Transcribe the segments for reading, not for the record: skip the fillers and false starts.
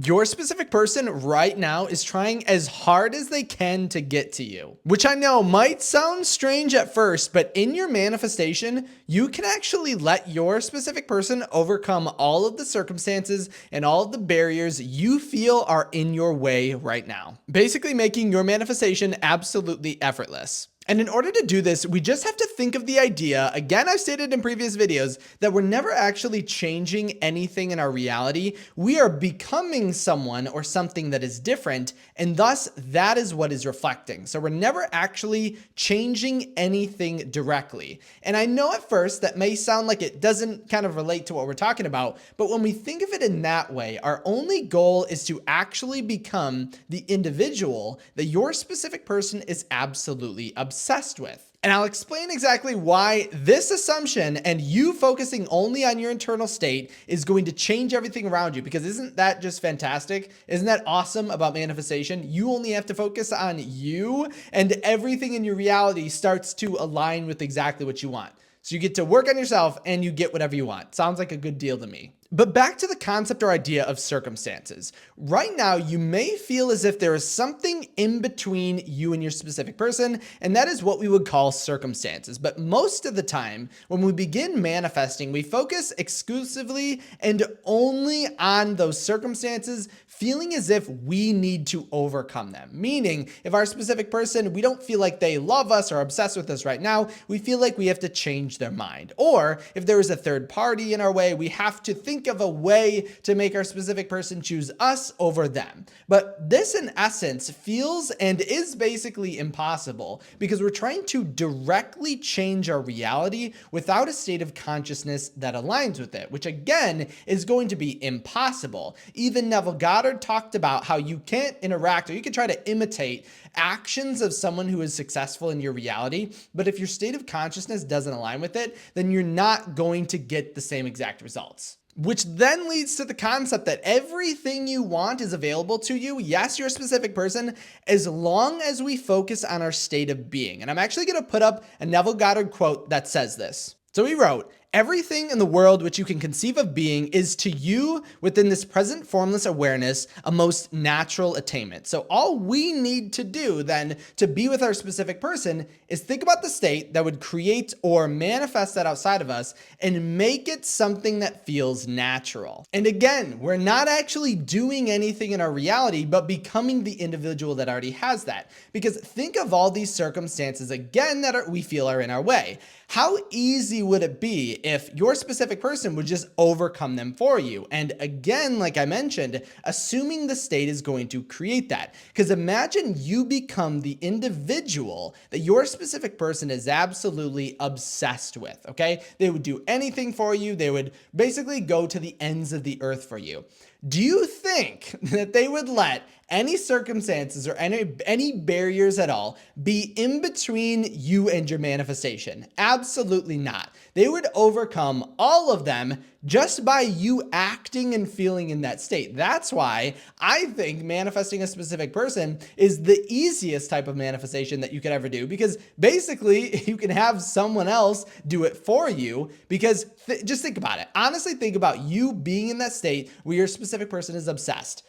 Your specific person right now is trying as hard as they can to get to you, which I know might sound strange at first, but in your manifestation, you can actually let your specific person overcome all of the circumstances and all of the barriers you feel are in your way right now, basically making your manifestation absolutely effortless. And in order to do this, we just have to think of the idea, again, I've stated in previous videos, that we're never actually changing anything in our reality. We are becoming someone or something that is different, and thus that is what is reflecting. So we're never actually changing anything directly. And I know at first that may sound like it doesn't kind of relate to what we're talking about, but when we think of it in that way, our only goal is to actually become the individual that your specific person is absolutely obsessed with. And I'll explain exactly why this assumption and you focusing only on your internal state is going to change everything around you, because isn't that just fantastic? Isn't that awesome about manifestation? You only have to focus on you and everything in your reality starts to align with exactly what you want. So you get to work on yourself and you get whatever you want. Sounds like a good deal to me. But back to the concept or idea of circumstances. Right now, you may feel as if there is something in between you and your specific person, and that is what we would call circumstances. But most of the time, when we begin manifesting, we focus exclusively and only on those circumstances, feeling as if we need to overcome them. Meaning, if our specific person, we don't feel like they love us or are obsessed with us right now, we feel like we have to change their mind. Or if there is a third party in our way, we have to think of a way to make our specific person choose us over them. But this in essence feels and is basically impossible, because we're trying to directly change our reality without a state of consciousness that aligns with it, which again is going to be impossible. Even Neville Goddard talked about how you can't interact, or you can try to imitate actions of someone who is successful in your reality, but if your state of consciousness doesn't align with it, then you're not going to get the same exact results. Which then leads to the concept that everything you want is available to you. Yes, you're a specific person, as long as we focus on our state of being. And I'm actually going to put up a Neville Goddard quote that says this. So he wrote, "Everything in the world which you can conceive of being is to you within this present formless awareness a most natural attainment." So all we need to do then to be with our specific person is think about the state that would create or manifest that outside of us and make it something that feels natural. And again, we're not actually doing anything in our reality, but becoming the individual that already has that. Because think of all these circumstances again that we feel are in our way. How easy would it be if your specific person would just overcome them for you? And again, like I mentioned, assuming the state is going to create that. Because imagine you become the individual that your specific person is absolutely obsessed with, okay? They would do anything for you. They would basically go to the ends of the earth for you. Do you think that they would let any circumstances or any barriers at all be in between you and your manifestation? Absolutely not. They would overcome all of them just by you acting and feeling in that state. That's why I think manifesting a specific person is the easiest type of manifestation that you could ever do, because basically you can have someone else do it for you. Because just think about it. Honestly, think about you being in that state where your specific person is obsessed.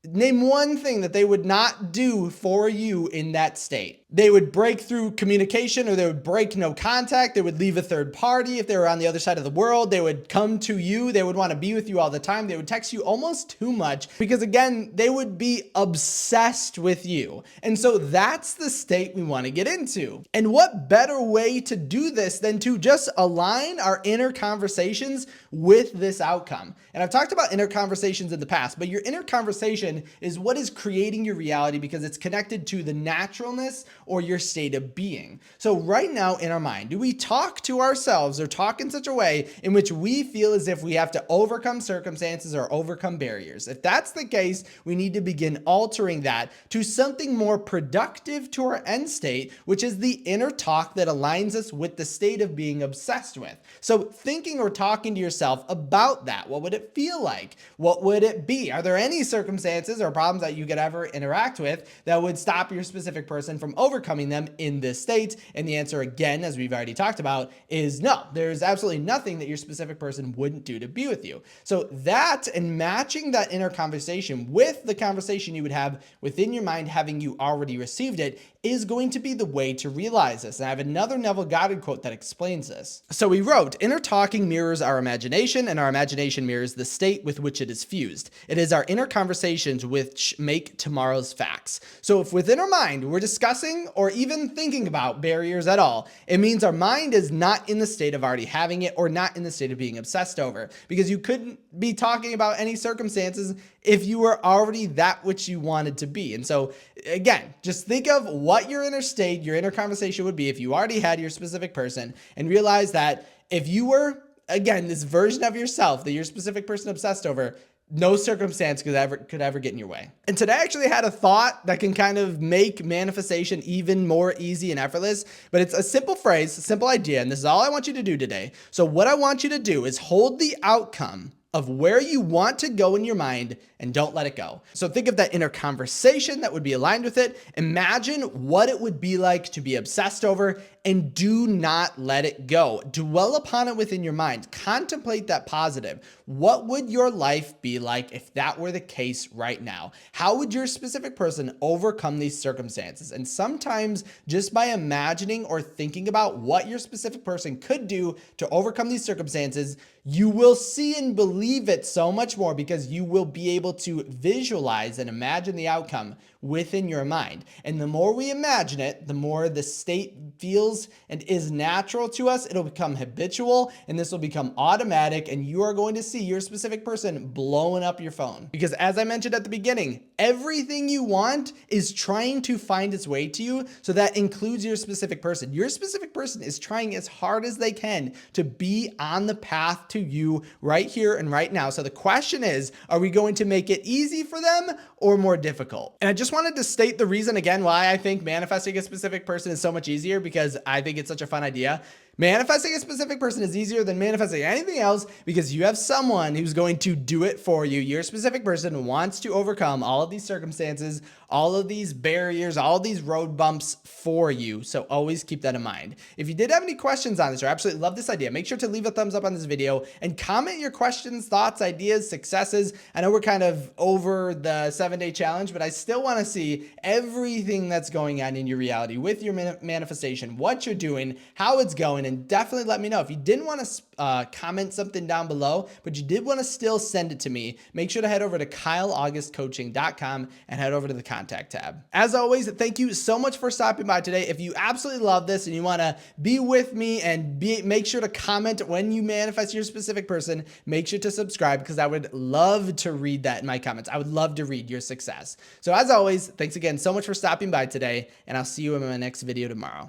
Name one thing that they would not do for you in that state. They would break through communication, or they would break no contact. They would leave a third party if they were on the other side of the world. They would come to you. They would want to be with you all the time. They would text you almost too much, because again, they would be obsessed with you. And so that's the state we want to get into. And what better way to do this than to just align our inner conversations with this outcome? And I've talked about inner conversations in the past, but your inner conversation is what is creating your reality, because it's connected to the naturalness or your state of being. So right now in our mind, do we talk to ourselves or talk in such a way in which we feel as if we have to overcome circumstances or overcome barriers? If that's the case, we need to begin altering that to something more productive to our end state, which is the inner talk that aligns us with the state of being obsessed with. So thinking or talking to yourself about that, what would it feel like? What would it be? Are there any circumstances or problems that you could ever interact with that would stop your specific person from overcoming overcoming them in this state? And the answer, again, as we've already talked about, is no. There's absolutely nothing that your specific person wouldn't do to be with you. So that, and matching that inner conversation with the conversation you would have within your mind, having you already received it, is going to be the way to realize this. And I have another Neville Goddard quote that explains this. So he wrote, "Inner talking mirrors our imagination, and our imagination mirrors the state with which it is fused. It is our inner conversations which make tomorrow's facts." So if within our mind we're discussing or even thinking about barriers at all, it means our mind is not in the state of already having it, or not in the state of being obsessed over, because you couldn't be talking about any circumstances if you were already that which you wanted to be. And so again, just think of what your inner state, your inner conversation would be if you already had your specific person, and realize that if you were, again, this version of yourself that your specific person obsessed over, no circumstance could ever get in your way. And today I actually had a thought that can kind of make manifestation even more easy and effortless, but it's a simple phrase, a simple idea, and this is all I want you to do today. So what I want you to do is hold the outcome of where you want to go in your mind and don't let it go. So think of that inner conversation that would be aligned with it. Imagine what it would be like to be obsessed over, and do not let it go. Dwell upon it within your mind. Contemplate that positive. What would your life be like if that were the case right now? How would your specific person overcome these circumstances? And sometimes just by imagining or thinking about what your specific person could do to overcome these circumstances, you will see and believe it so much more, because you will be able to visualize and imagine the outcome within your mind. And the more we imagine it, the more the state feels and is natural to us. It'll become habitual, and this will become automatic, and you are going to see your specific person blowing up your phone. Because as I mentioned at the beginning, everything you want is trying to find its way to you. So that includes your specific person. Your specific person is trying as hard as they can to be on the path to you right here and right now. So the question is, are we going to make it easy for them or more difficult? And I just wanted to state the reason again why I think manifesting a specific person is so much easier, because I think it's such a fun idea. Manifesting a specific person is easier than manifesting anything else, because you have someone who's going to do it for you. Your specific person wants to overcome all of these circumstances, all of these barriers, all of these road bumps for you. So always keep that in mind. If you did have any questions on this or absolutely love this idea, make sure to leave a thumbs up on this video and comment your questions, thoughts, ideas, successes. I know we're kind of over the 7-day challenge, but I still want to see everything that's going on in your reality with your manifestation, what you're doing, how it's going. And definitely let me know. If you didn't want to comment something down below, but you did want to still send it to me, make sure to head over to kyleaugustcoaching.com and head over to the contact tab. As always, thank you so much for stopping by today. If you absolutely love this and you want to be with me and make sure to comment when you manifest your specific person, make sure to subscribe, because I would love to read that in my comments. I would love to read your success. So as always, thanks again so much for stopping by today, and I'll see you in my next video tomorrow.